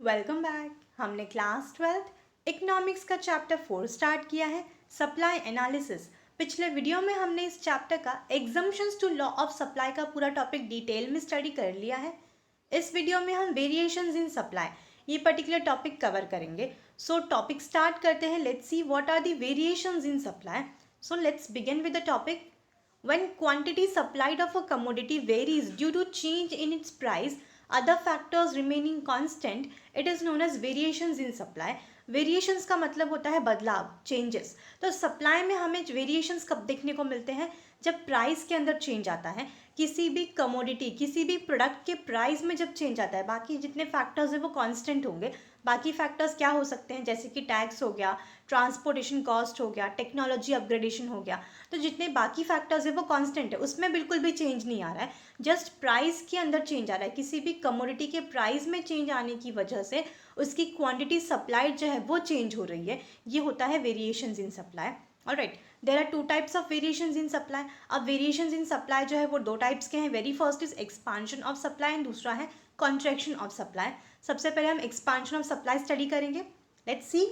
Welcome back. हमने class 12 economics का chapter 4 start किया है, सप्लाई एनालिसिस। पिछले वीडियो में हमने इस चैप्टर का exceptions to law of supply का पूरा टॉपिक डिटेल में स्टडी कर लिया है। इस वीडियो में हम वेरिएशंस इन सप्लाई ये पर्टिकुलर टॉपिक कवर करेंगे। सो टॉपिक स्टार्ट करते हैं। Let's see what are the variations in supply. So let's begin with the topic. When quantity supplied of a commodity varies due to change in its price, other factors remaining constant, it is known as variations in supply. Variations का मतलब होता है बदलाव, changes. तो supply में हमें variations कब देखने को मिलते हैं? जब प्राइस के अंदर चेंज आता है, किसी भी कमोडिटी, किसी भी प्रोडक्ट के प्राइस में जब चेंज आता है, बाकी जितने फैक्टर्स हैं वो कांस्टेंट होंगे। बाकी फैक्टर्स क्या हो सकते हैं? जैसे कि टैक्स हो गया, ट्रांसपोर्टेशन कॉस्ट हो गया, टेक्नोलॉजी अपग्रेडेशन हो गया। तो जितने बाकी फैक्टर्स है वो कांस्टेंट है, उसमें बिल्कुल भी चेंज नहीं आ रहा है। जस्ट प्राइस के अंदर चेंज आ रहा है। किसी भी कमोडिटी के प्राइस में चेंज आने की वजह से उसकी क्वांटिटी सप्लाइड जो है वो चेंज हो रही है। ये होता है variations in supply. Alright, there are two types of variations in supply. अब वेरिएशंस इन सप्लाई जो है वो दो टाइप्स के हैं। Very first is expansion of supply and दूसरा है कॉन्ट्रैक्शन ऑफ सप्लाई। सबसे पहले हम एक्सपांशन ऑफ सप्लाई स्टडी करेंगे। Let's see.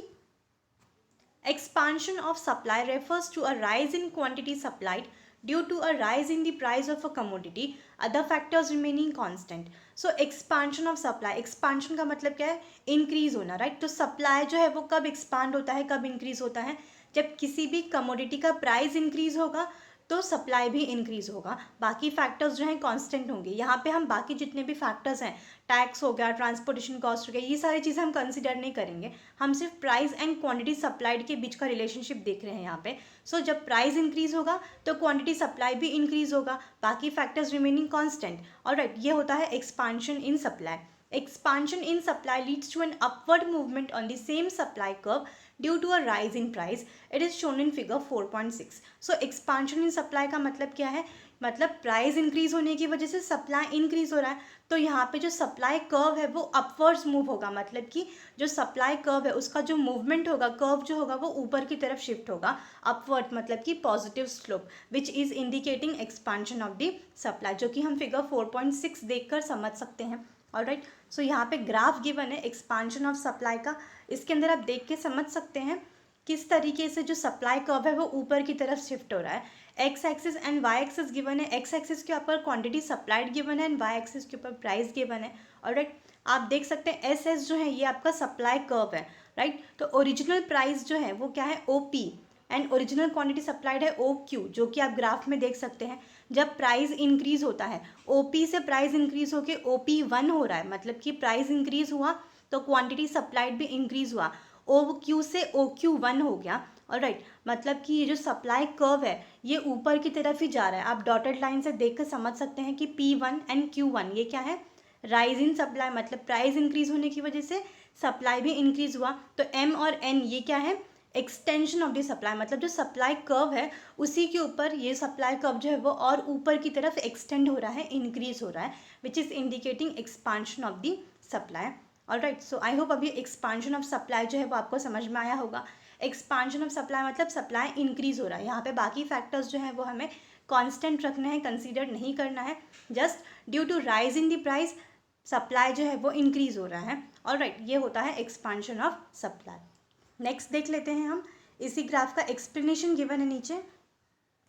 Expansion of supply refers to a rise in quantity supplied due to a rise in the price of a commodity, other factors remaining constant. So expansion of supply, expansion का मतलब क्या है? Increase होना, right? तो supply जो है वो कब expand होता है, कब increase होता है? जब किसी भी commodity का price increase होगा तो सप्लाई भी इंक्रीज होगा। बाकी फैक्टर्स जो हैं कांस्टेंट होंगे। यहाँ पे हम बाकी जितने भी फैक्टर्स हैं, टैक्स हो गया, ट्रांसपोर्टेशन कॉस्ट हो गया, ये सारी चीज़ें हम कंसिडर नहीं करेंगे। हम सिर्फ प्राइस एंड क्वांटिटी सप्लाइड के बीच का रिलेशनशिप देख रहे हैं यहाँ पे। सो जब प्राइस इंक्रीज होगा तो क्वांटिटी सप्लाई भी इंक्रीज होगा, बाकी फैक्टर्स रिमेनिंग कॉन्स्टेंट। ऑलराइट, ये होता है expansion in supply. Expansion in supply leads to an upward movement on the same supply curve due to a rise in price. It is shown in figure 4.6. So expansion in supply का मतलब क्या है? मतलब price increase होने की वजह से supply increase हो रहा है। तो यहाँ पे जो सप्लाई कर्व है वो अपवर्ड्स मूव होगा। मतलब कि जो सप्लाई कर्व है उसका जो मूवमेंट होगा, कर्व जो होगा वो ऊपर की तरफ शिफ्ट होगा, अपवर्ड मतलब कि positive slope, which is indicating expansion of the supply, जो कि हम फिगर 4.6 देखकर समझ सकते हैं। ऑलराइट, सो यहाँ पे ग्राफ गिवन है एक्सपांशन ऑफ सप्लाई का। इसके अंदर आप देख के समझ सकते हैं किस तरीके से जो सप्लाई कर्व है वो ऊपर की तरफ शिफ्ट हो रहा है। X axis and Y axis given है। एक्स एक्सिस के ऊपर क्वांटिटी सप्लाइड गिवन है एंड वाई एक्सिस के ऊपर प्राइस गिवन है। ऑलराइट, आप देख सकते हैं एस एस जो है ये आपका सप्लाई कर्व है, राइट। तो ओरिजिनल प्राइस जो है वो क्या है? O P, and original quantity supplied है ओ क्यू, जो कि आप ग्राफ में देख सकते हैं। जब प्राइस इंक्रीज होता है, ओपी से प्राइस इंक्रीज होके ओपी 1 हो रहा है, मतलब कि प्राइस इंक्रीज हुआ तो क्वांटिटी सप्लाइड भी इंक्रीज हुआ, ओ क्यू से ओ क्यू 1 हो गया। ऑलराइट, मतलब कि ये जो सप्लाई कर्व है ये ऊपर की तरफ ही जा रहा है। आप डॉटेड लाइन से देख कर समझ सकते हैं कि P1 एंड Q1 ये क्या है? राइज इन सप्लाई, मतलब प्राइस इंक्रीज होने की वजह से सप्लाई भी इंक्रीज हुआ। तो M और N ये क्या है? एक्सटेंशन ऑफ द सप्लाई, मतलब जो सप्लाई कर्व है उसी के ऊपर ये सप्लाई कर्व जो है वो और ऊपर की तरफ एक्सटेंड हो रहा है, इंक्रीज हो रहा है, which is indicating expansion of the supply. Alright, so I hope अभी एक्सपांशन ऑफ सप्लाई जो है वो आपको समझ में आया होगा। एक्सपांशन ऑफ सप्लाई मतलब सप्लाई इंक्रीज हो रहा है। यहाँ पे बाकी फैक्टर्स जो है वो हमें कॉन्स्टेंट रखना है, कंसिडर नहीं करना है। Just due to rise in the price supply जो है वो इंक्रीज हो रहा है। ऑलराइट, ये होता है एक्सपांशन ऑफ सप्लाई। नेक्स्ट देख लेते हैं हम। इसी ग्राफ का एक्सप्लेनेशन गिवन है नीचे।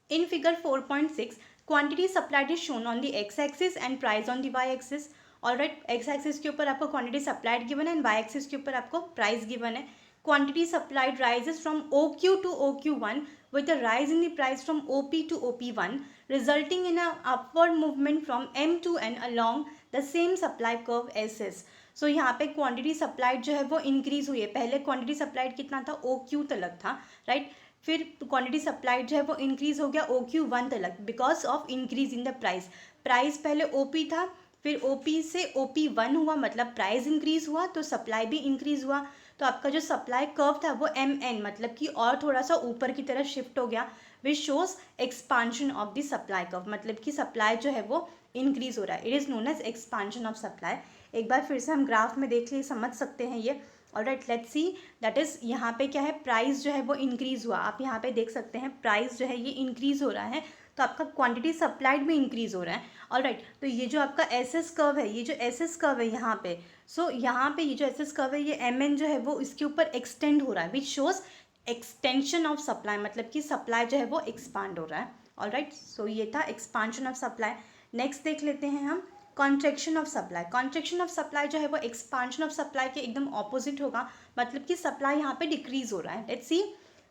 In figure 4.6 quantity supplied is shown on the X axis and price on the Y axis. Alright, X axis के ऊपर आपको क्वांटिटी सप्लाइड गिवन है एंड वाई एक्सिस के ऊपर आपको प्राइस गिवन है। Quantity supplied rises from O Q to O Q 1 with a rise in the price from OP to OP1, resulting in an upward movement from M to N along the same supply curve SS. सो यहाँ पे quantity supplied जो है वो increase हुई है। पहले quantity supplied कितना था? ओ क्यू तलक था, राइट। फिर क्वांटिटी सप्लाइड जो है वो इंक्रीज हो गया ओ क्यू 1 तलक because of increase in the price. Price पहले ओ पी था, फिर ओ पी से ओ पी 1 हुआ, मतलब प्राइस इंक्रीज हुआ तो सप्लाई भी इंक्रीज हुआ। तो आपका जो सप्लाई कर्व था वो एम एन, मतलब कि और थोड़ा सा ऊपर की तरफ शिफ्ट हो गया, which shows expansion of the supply curve, मतलब कि सप्लाई जो है वो इंक्रीज हो रहा है। It is known as expansion of supply. एक बार फिर से हम ग्राफ में देख लिए समझ सकते हैं ये। Alright, let's see that is यहाँ पे क्या है? प्राइस जो है वो इंक्रीज हुआ। आप यहाँ पे देख सकते हैं प्राइस जो है ये इंक्रीज हो रहा है, तो आपका क्वांटिटी सप्लाइड भी इंक्रीज हो रहा है। ऑलराइट, तो ये जो आपका एस एस कर्व है, ये जो एस एस कर्व है यहाँ पे, सो यहाँ पे ये जो एस एस कर्व है, ये एम एन जो है वो इसके ऊपर एक्सटेंड हो रहा है, which shows extension of supply, मतलब कि सप्लाई जो है वो एक्सपांड हो रहा है। ऑलराइट, सो ये था एक्सपांशन ऑफ सप्लाई। नेक्स्ट देख लेते हैं हम contraction of supply. Contraction of supply जो है वो एक्सपांशन ऑफ सप्लाई के एकदम ऑपोजिट होगा, मतलब कि सप्लाई यहाँ पे डिक्रीज हो रहा है। Let's C,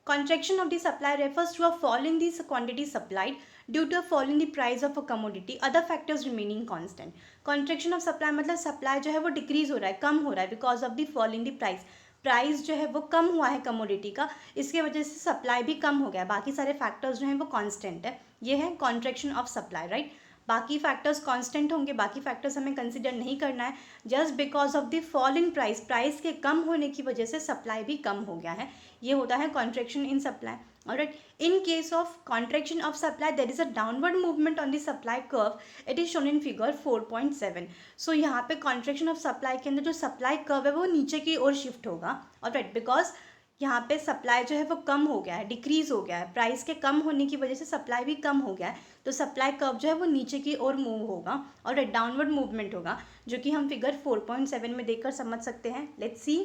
contraction of the supply refers to a fall in the quantity supplied due to a fall in the price of a commodity, other factors remaining constant. Contraction of supply मतलब supply जो है वो decrease हो रहा है, कम हो रहा है, because of the fall in the price. Price जो है वो कम हुआ है कमोडिटी का, इसके वजह से सप्लाई भी कम हो गया है, बाकी सारे फैक्टर्स जो हैं वो कांस्टेंट है। ये है कॉन्ट्रैक्शन ऑफ सप्लाई, राइट। बाकी फैक्टर्स कांस्टेंट होंगे, बाकी फैक्टर्स हमें कंसिडर नहीं करना है। Just because of the fall in price, price के कम होने की वजह से सप्लाई भी कम हो गया है, ये होता है contraction in supply. Alright, in case of contraction of supply there is a downward movement on the supply curve, it is shown in figure 4.7। सो यहाँ पे कॉन्ट्रैक्शन ऑफ सप्लाई के अंदर जो सप्लाई कर्व है वो नीचे की ओर शिफ्ट होगा। ऑलराइट, बिकॉज यहाँ पे सप्लाई जो है वो कम हो गया है, डिक्रीज हो गया है, प्राइस के कम होने की वजह से सप्लाई भी कम हो गया है, तो सप्लाई कर्व जो है वो नीचे की ओर मूव होगा और डाउनवर्ड मूवमेंट होगा, जो कि हम फिगर 4.7 में देखकर समझ सकते हैं। Let's C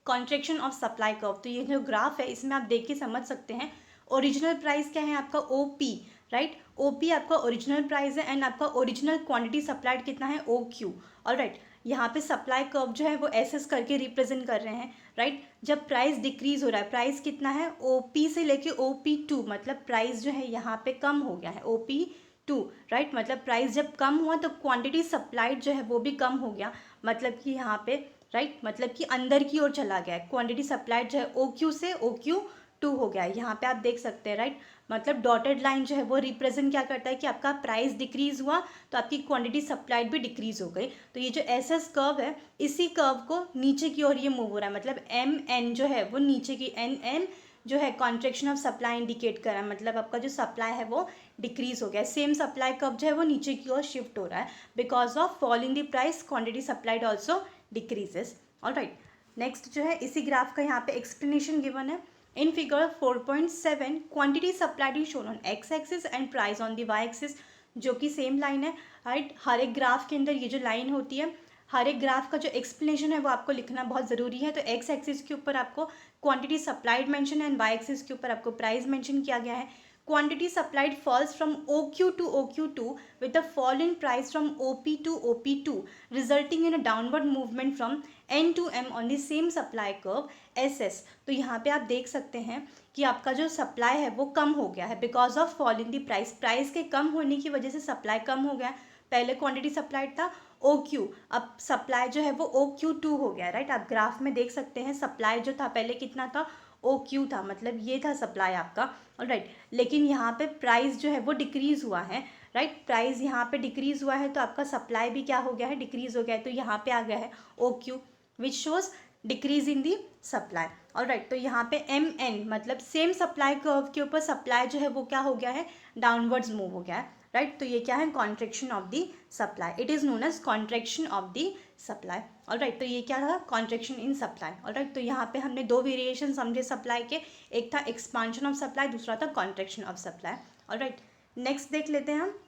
contraction of supply curve. तो ये जो ग्राफ है इसमें आप देख के समझ सकते हैं, ओरिजिनल प्राइस क्या है आपका OP, राइट। OP आपका ओरिजिनल प्राइस है एंड आपका ओरिजिनल क्वांटिटी सप्लाइड कितना है OQ। ऑलराइट, यहाँ पे सप्लाई कर्व जो है वो SS करके रिप्रेजेंट कर रहे हैं, राइट। जब प्राइस डिक्रीज हो रहा है, प्राइस कितना है OP से लेके OP2, मतलब प्राइस जो है यहाँ पे कम हो गया है OP2, राइट। मतलब प्राइस जब कम हुआ तो क्वांटिटी सप्लाइड जो है वो भी कम हो गया, मतलब कि यहाँ पे, राइट, मतलब कि अंदर की ओर चला गया है, क्वांटिटी सप्लाइड जो है OQ से OQ2 हो गया है। यहाँ पे आप देख सकते हैं, राइट, मतलब डॉटेड लाइन जो है वो रिप्रेजेंट क्या करता है कि आपका प्राइस डिक्रीज हुआ तो आपकी क्वांटिटी सप्लाइड भी डिक्रीज हो गई। तो ये जो SS कर्व है, इसी कर्व को नीचे की ओर ये मूव हो रहा है, मतलब MN जो है वो नीचे की, NN जो है कॉन्ट्रैक्शन ऑफ सप्लाई इंडिकेट कर रहा है, मतलब आपका जो सप्लाई है वो डिक्रीज हो गया। सेम सप्लाई कर्व जो है वो नीचे की ओर शिफ्ट हो रहा है, because of fall in the price quantity supplied also decreases. Alright, next जो है इसी ग्राफ का यहाँ पे एक्सप्लेनेशन गिवन है। In figure 4.7, quantity supplied is shown on x-axis and price on the y-axis, जो कि सेम लाइन है, राइट। हर एक ग्राफ के अंदर ये जो लाइन होती है, हर एक ग्राफ का जो एक्सप्लेनेशन है वो आपको लिखना बहुत ज़रूरी है। तो एक्स एक्सिस के ऊपर आपको क्वांटिटी सप्लाइड मेंशन है एंड वाई एक्सिस के ऊपर आपको प्राइस मेंशन किया गया है। Quantity supplied falls from OQ to OQ2 with a fall in price from OP to OP2, resulting in a downward movement from N to M on the same supply curve SS। तो यहाँ पे आप देख सकते हैं कि आपका जो सप्लाई है वो कम हो गया है because of fall in the price. Price के कम होने की वजह से सप्लाई कम हो गया। पहले क्वांटिटी सप्लाइड था OQ, अब सप्लाई जो है वो OQ2 हो गया, राइट। आप ग्राफ में देख सकते हैं सप्लाई जो था पहले कितना था, OQ था, मतलब ये था सप्लाई आपका, राइट। लेकिन यहाँ पे प्राइस जो है वो डिक्रीज हुआ है, राइट। प्राइस यहाँ पे डिक्रीज हुआ है तो आपका सप्लाई भी क्या हो गया है, डिक्रीज हो गया है। तो यहाँ पे आ गया है OQ which shows decrease in the supply, alright. तो यहाँ पे MN मतलब सेम सप्लाई कर्व के ऊपर सप्लाई जो है वो क्या हो गया है, डाउनवर्ड्स मूव हो गया है, राइट। तो ये क्या है, contraction of the supply, it is known as contraction of the supply, alright. तो ये क्या था, कॉन्ट्रैक्शन इन सप्लाई, ऑलराइट। तो यहाँ पे हमने दो वेरिएशन समझे सप्लाई के, एक था एक्सपांशन ऑफ सप्लाई, दूसरा था contraction of supply, alright. Next देख लेते हैं हम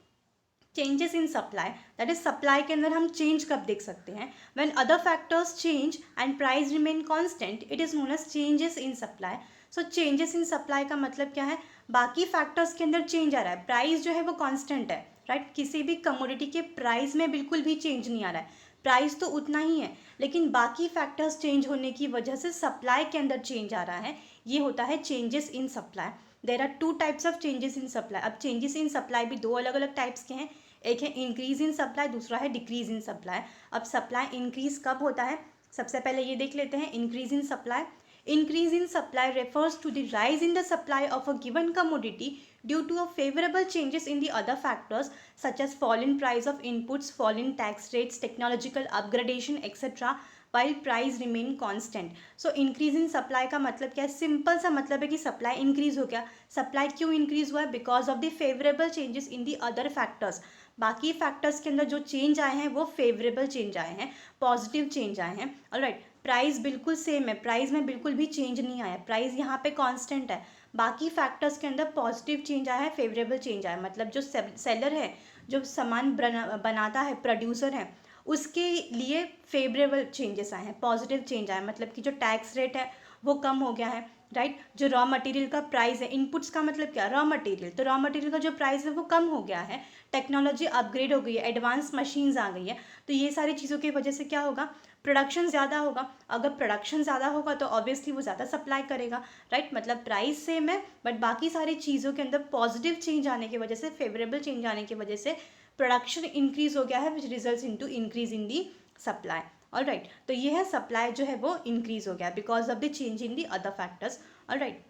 changes in supply, that is supply के अंदर हम चेंज कब देख सकते हैं, when other factors change and price remain constant, it is known as changes in supply. So changes in supply का मतलब क्या है, बाकी फैक्टर्स के अंदर चेंज आ रहा है, प्राइस जो है वो कांस्टेंट है, राइट। किसी भी कमोडिटी के प्राइस में बिल्कुल भी चेंज नहीं आ रहा है, प्राइस तो उतना ही है, लेकिन बाकी फैक्टर्स चेंज होने की वजह से सप्लाई के अंदर चेंज आ रहा है, ये होता है changes in supply. There are two types of changes in supply. अब चेंजेस इन सप्लाई भी दो अलग अलग टाइप्स के हैं, एक है इंक्रीज इन सप्लाई, दूसरा है डिक्रीज इन सप्लाई। अब सप्लाई इंक्रीज कब होता है, सबसे पहले ये देख लेते हैं increase in supply. Increase in supply refers to the rise in the supply of a given commodity due to a favorable changes in the other factors such as fall in price of inputs, fall in tax rates, technological upgradation, etc. while price remain constant. So increase in supply का मतलब क्या है, simple सा मतलब है कि supply increase हो गया। सप्लाई क्यों इंक्रीज हुआ है, because of the favourable changes in the other factors. बाकी फैक्टर्स के अंदर जो चेंज आए हैं वो फेवरेबल चेंज आए हैं, पॉजिटिव चेंज आए हैं, ऑलराइट। प्राइस बिल्कुल सेम है, प्राइस में बिल्कुल भी चेंज नहीं आया, प्राइस यहाँ पे कांस्टेंट है, बाकी फैक्टर्स के अंदर पॉजिटिव चेंज आया है, फेवरेबल चेंज आया है। मतलब जो सेलर है, जो सामान बनाता है, प्रोड्यूसर है, उसके लिए फेवरेबल चेंजेस आए हैं, पॉजिटिव चेंज आया है। मतलब कि जो टैक्स रेट है वो कम हो गया है, राइट। जो रॉ मटेरियल का प्राइस है, इनपुट्स का मतलब क्या, रॉ मटेरियल, तो रॉ मटेरियल का जो प्राइस है वो कम हो गया है। टेक्नोलॉजी अपग्रेड हो गई है, एडवांस मशीन्स आ गई है, तो ये सारी चीज़ों की वजह से क्या होगा, प्रोडक्शन ज़्यादा होगा। अगर प्रोडक्शन ज़्यादा होगा तो ऑब्वियसली वो ज़्यादा सप्लाई करेगा, राइट। मतलब प्राइस सेम है बट बाकी सारी चीज़ों के अंदर पॉजिटिव चेंज आने की वजह से, फेवरेबल चेंज आने की वजह से प्रोडक्शन इंक्रीज हो गया है, which results into increase in the supply. Alright, तो ये है सप्लाई जो है वो इंक्रीज हो गया because of the change in the other factors. Alright,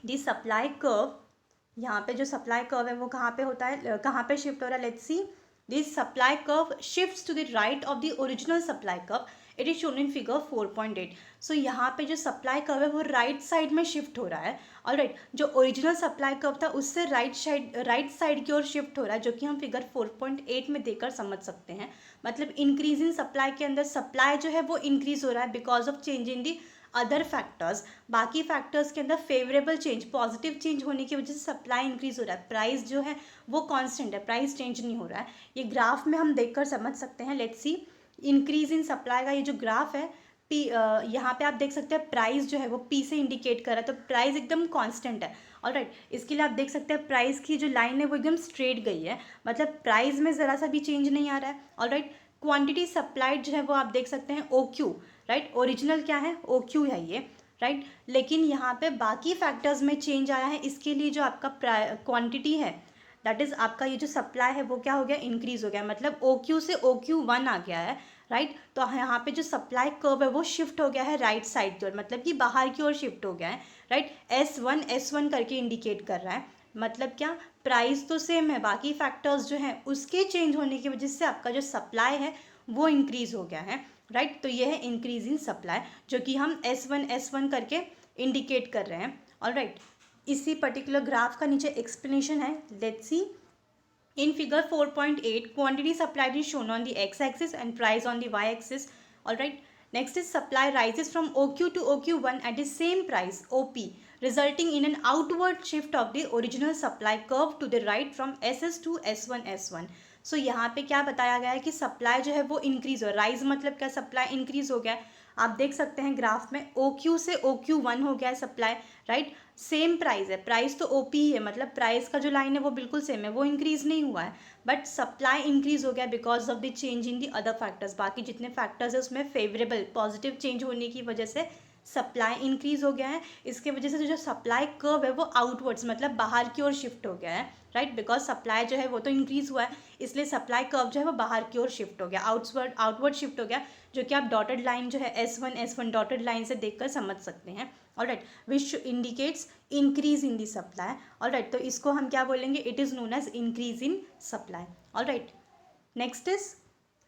the supply curve, यहाँ पे जो सप्लाई कर्व है वो कहाँ पे होता है, कहाँ पे शिफ्ट हो रहा है, let's see. This supply curve shifts to the right of the original supply curve, it is shown in figure 4.8। So यहाँ पे जो सप्लाई कर्व है वो राइट साइड में शिफ्ट हो रहा है। ऑलराइट, जो ओरिजिनल सप्लाई कर्व था उससे राइट साइड की ओर शिफ्ट हो रहा है, जो कि हम फिगर 4.8 में देखकर समझ सकते हैं। मतलब इंक्रीज इन सप्लाई के अंदर सप्लाई जो है वो इंक्रीज हो रहा है because of change in the other factors. बाकी फैक्टर्स के अंदर फेवरेबल चेंज, पॉजिटिव चेंज होने की वजह से सप्लाई इंक्रीज हो रहा है। प्राइस जो है वो कांस्टेंट है, प्राइस चेंज नहीं हो रहा है। ये ग्राफ में हम देखकर समझ सकते हैं। Let's C, increase in supply का ये जो ग्राफ है, पी यहाँ पे आप देख सकते हैं प्राइस जो है वो पी से इंडिकेट कर रहा है, तो प्राइस एकदम कांस्टेंट है। ऑलराइट, इसके लिए आप देख सकते हैं प्राइस की जो लाइन है वो एकदम स्ट्रेट गई है, मतलब प्राइस में ज़रा सा भी चेंज नहीं आ रहा है। ऑलराइट, क्वांटिटी सप्लाइड जो है वो आप देख सकते हैं ओ क्यू, राइट। ओरिजिनल क्या है, ओ क्यू है ये, राइट। लेकिन यहाँ पे बाकी फैक्टर्स में चेंज आया है, इसके लिए जो आपका क्वांटिटी है, दैट इज़ आपका ये जो सप्लाई है वो क्या हो गया, इंक्रीज हो गया। मतलब ओ क्यू से ओ क्यू वन आ गया है, राइट। तो यहाँ पे जो सप्लाई कर्व है वो शिफ्ट हो गया है राइट साइड की ओर, मतलब कि बाहर की ओर शिफ्ट हो गया है, राइट। S1 करके इंडिकेट कर रहा है। मतलब क्या, प्राइस तो सेम है, बाकी फैक्टर्स जो हैं उसके चेंज होने की वजह से आपका जो सप्लाई है वो इंक्रीज हो गया है, राइट। तो ये है इंक्रीज इन सप्लाई, जो कि हम S1 करके इंडिकेट कर रहे हैं। ऑलराइट, इसी पर्टिकुलर ग्राफ का नीचे एक्सप्लेनेशन है, let's C. In figure 4.8, quantity supplied is shown on the x-axis and price on the y-axis. Alright. Next is supply rises from OQ to OQ1 at the same price OP, resulting in an outward shift of the original supply curve to the right from SS to S1. So यहाँ पे क्या बताया गया है कि supply जो है वो इंक्रीज हो, राइज मतलब क्या, सप्लाई इंक्रीज हो गया है। आप देख सकते हैं ग्राफ में OQ से OQ1 हो गया है सप्लाई, राइट। सेम प्राइस है, प्राइस तो OP ही है, मतलब प्राइस का जो लाइन है वो बिल्कुल सेम है, वो इंक्रीज नहीं हुआ है, बट सप्लाई इंक्रीज हो गया because of the change in the other factors. बाकी जितने फैक्टर्स है उसमें फेवरेबल पॉजिटिव चेंज होने की वजह से सप्लाई इंक्रीज हो गया है। इसके वजह से जो सप्लाई कर्व है वो आउटवर्ड्स मतलब बाहर की ओर शिफ्ट हो गया है, राइट। बिकॉज सप्लाई जो है वो तो इंक्रीज हुआ है, इसलिए सप्लाई कर्व जो है वो बाहर की ओर शिफ्ट हो गया, आउटवर्ड शिफ्ट हो गया, जो कि आप डॉटेड लाइन जो है S1 डॉटेड लाइन से देखकर समझ सकते हैं। Alright, which indicates increase in the supply. Alright, तो इसको हम क्या बोलेंगे, it is known as increase in supply. Alright, next is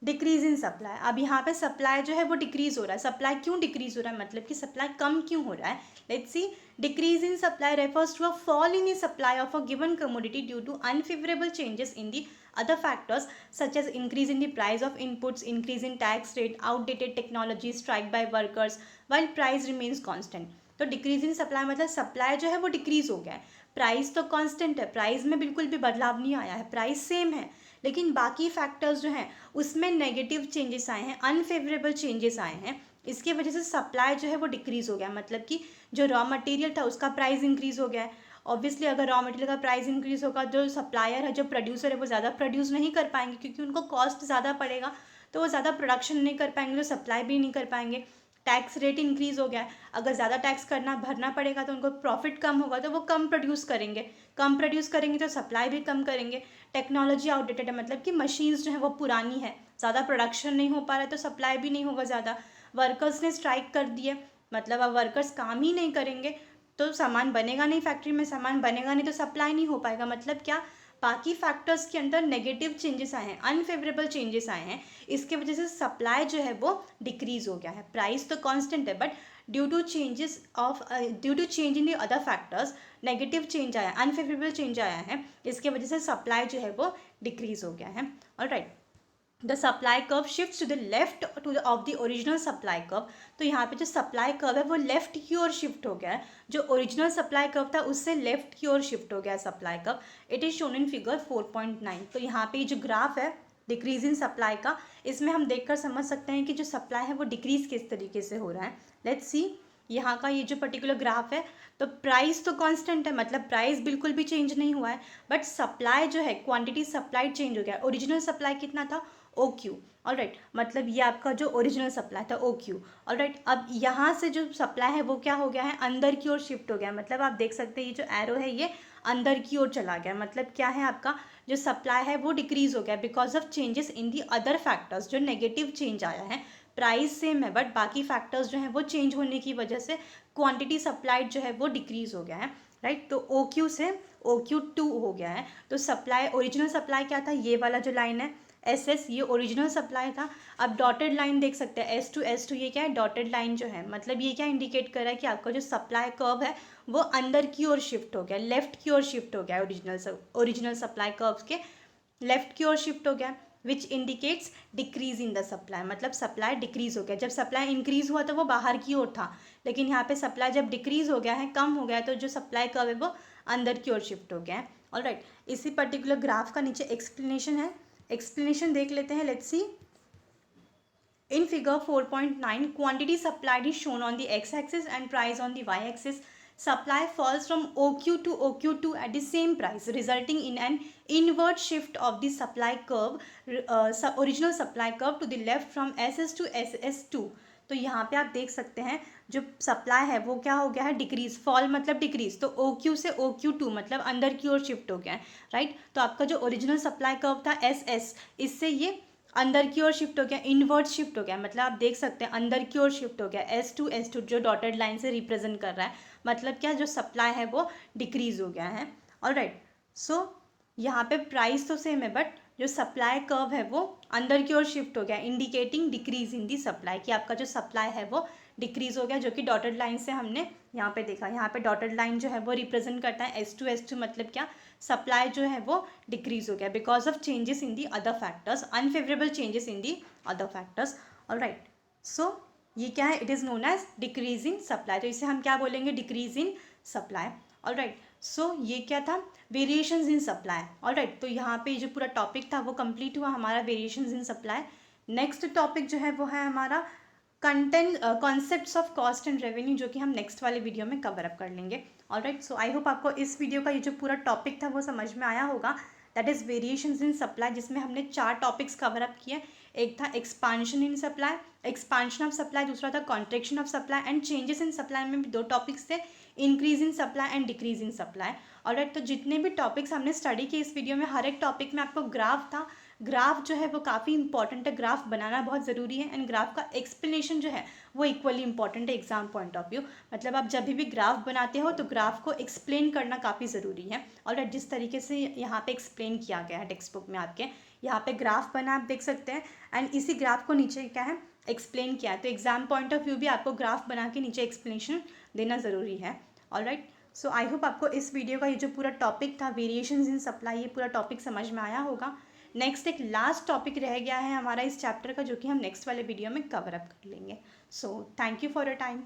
decrease in supply. अब यहाँ पे सप्लाई जो है वो डिक्रीज हो रहा है। सप्लाई क्यों डिक्रीज हो रहा है, मतलब कि सप्लाई कम क्यों हो रहा है। Let's see, decrease in supply refers to a fall in the supply of a given commodity due to unfavourable changes in the other factors such as increase in the price of inputs, increase in tax rate, outdated technology, strike by workers, while price remains constant. तो decrease in supply मतलब supply जो है वो decrease हो गया है, price तो constant है, प्राइस में बिल्कुल भी बदलाव नहीं आया है, प्राइस सेम है, लेकिन बाकी फैक्टर्स जो हैं उसमें नेगेटिव चेंजेस आए हैं, अनफेवरेबल चेंजेस आए हैं। इसकी वजह से सप्लाई जो है वो डिक्रीज हो गया, मतलब कि जो रॉ मटेरियल था उसका प्राइस इंक्रीज हो गया है। ऑब्वियसली अगर रॉ मटेरियल का प्राइस इंक्रीज होगा, जो सप्लायर है, जो प्रोड्यूसर है, वो ज़्यादा प्रोड्यूस नहीं कर पाएंगे क्योंकि उनको कॉस्ट ज़्यादा पड़ेगा, तो वो ज़्यादा प्रोडक्शन नहीं कर पाएंगे, तो सप्लाई भी नहीं कर पाएंगे। टैक्स रेट इंक्रीज हो गया है, अगर ज़्यादा टैक्स भरना पड़ेगा तो उनको प्रॉफिट कम होगा, तो वो कम प्रोड्यूस करेंगे तो सप्लाई भी कम करेंगे। टेक्नोलॉजी आउटडेटेड है, मतलब कि मशीन्स जो है वो पुरानी है, ज़्यादा प्रोडक्शन नहीं हो पा रहा है, तो सप्लाई भी नहीं होगा ज़्यादा। वर्कर्स ने स्ट्राइक कर दिए, मतलब अब वर्कर्स काम ही नहीं करेंगे तो सामान बनेगा नहीं, फैक्ट्री में सामान बनेगा नहीं तो सप्लाई नहीं हो पाएगा। मतलब क्या, बाकी फैक्टर्स के अंदर नेगेटिव चेंजेस आए हैं, अनफेवरेबल चेंजेस आए हैं, इसके वजह से सप्लाई जो है वो डिक्रीज हो गया है। प्राइस तो कांस्टेंट है but due to change in the other factors negative change आया, अनफेवरेबल चेंज आया है, इसके वजह से सप्लाई जो है वो डिक्रीज हो गया है। Alright, the supply curve shift to the left to the of the original supply curve. तो यहाँ पे जो सप्लाई कर्व है वो लेफ्ट की ओर शिफ्ट हो गया है, जो ओरिजिनल सप्लाई कर्व था उससे लेफ्ट की ओर शिफ्ट हो गया है supply curve. It is shown in figure 4.9। तो यहाँ पे जो ग्राफ है डिक्रीज इन सप्लाई का, इसमें हम देखकर समझ सकते हैं कि जो सप्लाई है वो डिक्रीज किस तरीके से हो रहा है। लेट्स सी यहाँ का ये जो पर्टिकुलर ग्राफ है, तो प्राइस तो कांस्टेंट है, मतलब प्राइस बिल्कुल भी चेंज नहीं हुआ है, बट सप्लाई जो है क्वांटिटी सप्लाई चेंज हो गया। ओरिजिनल सप्लाई कितना था, ओ क्यू, ऑल राइट, मतलब ये आपका जो ओरिजिनल सप्लाई था ओ क्यू, ऑल राइट। अब यहाँ से जो सप्लाई है वो क्या हो गया है, अंदर की ओर शिफ्ट हो गया, मतलब आप देख सकते हैं ये जो एरो है ये अंदर की ओर चला गया, मतलब क्या है आपका जो सप्लाई है वो डिक्रीज हो गया because of changes in the other factors. जो नेगेटिव चेंज आया है, प्राइस सेम है बट बाकी फैक्टर्स जो हैं वो चेंज होने की वजह से क्वांटिटी सप्लाइड जो है वो डिक्रीज हो गया है, राइट। तो ओ क्यू से ओ क्यू टू हो गया है। तो सप्लाई, ओरिजिनल सप्लाई क्या था, ये वाला जो लाइन है एस एस, ये ओरिजिनल सप्लाई था। अब डॉटेड लाइन देख सकते हैं एस टू, ये क्या है, डॉटेड लाइन जो है, मतलब ये क्या इंडिकेट कर रहा है कि आपका जो सप्लाई कर्व है वो अंदर की ओर शिफ्ट हो गया, लेफ्ट की ओर शिफ्ट हो गया, ओरिजिनल सप्लाई कर्व के लेफ्ट की ओर शिफ्ट हो गया, which indicates decrease in the supply, मतलब सप्लाई डिक्रीज हो गया। जब सप्लाई इंक्रीज हुआ तो वो बाहर की ओर था, लेकिन यहाँ पे सप्लाई जब डिक्रीज हो गया है, कम हो गया है, तो जो सप्लाई कर्व है वो अंदर की ओर शिफ्ट हो गया है, ऑलराइट। इसी पर्टिकुलर ग्राफ का नीचे एक्सप्लेनेशन है, एक्सप्लेनेशन देख लेते हैं। Let's C in figure 4.9 quantity supplied is shown on the x-axis and price on the y-axis. Supply falls from OQ to OQ2 at the same price, resulting in an inward shift of the supply curve, original supply curve to the left from SS to SS2. तो यहाँ पे आप देख सकते हैं जो supply है वो क्या हो गया है, डिक्रीज, फॉल मतलब डिक्रीज, तो OQ से OQ2 मतलब अंदर की ओर शिफ्ट हो गया है, राइट। तो आपका जो ओरिजिनल सप्लाई कर्व था SS, इससे ये अंदर की ओर शिफ्ट हो गया, इनवर्ट शिफ्ट हो गया, मतलब आप देख सकते हैं अंदर की ओर शिफ्ट हो गया, S2 जो डॉटेड लाइन से रिप्रेजेंट कर रहा है, मतलब क्या, जो सप्लाई है वो डिक्रीज हो गया है, ऑलराइट। सो यहाँ पे प्राइस तो सेम है बट जो सप्लाई कर्व है वो अंदर की ओर शिफ्ट हो गया, indicating decrease in the supply, कि आपका जो सप्लाई है वो डिक्रीज हो गया, जो कि डॉटेड लाइन से हमने यहाँ पे देखा। यहाँ पे डॉटेड लाइन जो है वो रिप्रेजेंट करता है S2 मतलब क्या, सप्लाई जो है वो डिक्रीज हो गया because of changes in the other factors, unfavourable changes in the other factors, alright. So ये क्या है, it is known as decrease in supply, तो इसे हम क्या बोलेंगे, decrease in supply, alright. So ये क्या था, वेरिएशंस इन सप्लाई, ऑलराइट। तो यहाँ पे जो पूरा टॉपिक था वो कंप्लीट हुआ हमारा, variations in supply. Next topic जो है वो है हमारा content, concepts of cost and revenue, जो कि हम नेक्स्ट वाले वीडियो में कवर अप कर लेंगे, ऑलराइट। सो आई होप आपको इस वीडियो का ये जो पूरा टॉपिक था वो समझ में आया होगा, that is variations in supply, जिसमें हमने 4 टॉपिक्स कवर अप किए। एक था expansion in supply, expansion of supply, दूसरा था contraction of supply, and changes in supply में भी 2 टॉपिक्स थे, increase in supply and decrease in supply, alright. तो जितने भी टॉपिक्स हमने स्टडी किए इस वीडियो में, हर एक टॉपिक में आपको ग्राफ था, ग्राफ जो है वो काफ़ी इंपॉर्टेंट है, ग्राफ बनाना बहुत ज़रूरी है, एंड ग्राफ का एक्सप्लेनेशन जो है वो इक्वली इंपॉर्टेंट है एग्जाम पॉइंट ऑफ व्यू। मतलब आप जब भी ग्राफ बनाते हो तो ग्राफ को एक्सप्लेन करना काफ़ी ज़रूरी है, और जिस तरीके से यहाँ पे एक्सप्लेन किया गया है टेक्स्ट बुक में, आपके यहाँ पे ग्राफ बना आप देख सकते हैं, एंड इसी ग्राफ को नीचे क्या है एक्सप्लेन किया है, तो एग्जाम पॉइंट ऑफ व्यू भी आपको ग्राफ बना के नीचे एक्सप्लेनेशन देना ज़रूरी है, ऑलराइट। सो आई होप आपको इस वीडियो का ये जो पूरा टॉपिक था वेरिएशंस इन सप्लाई, ये पूरा टॉपिक समझ में आया होगा। नेक्स्ट एक लास्ट टॉपिक रह गया है हमारा इस चैप्टर का, जो कि हम नेक्स्ट वाले वीडियो में कवर अप कर लेंगे। So thank you for your time.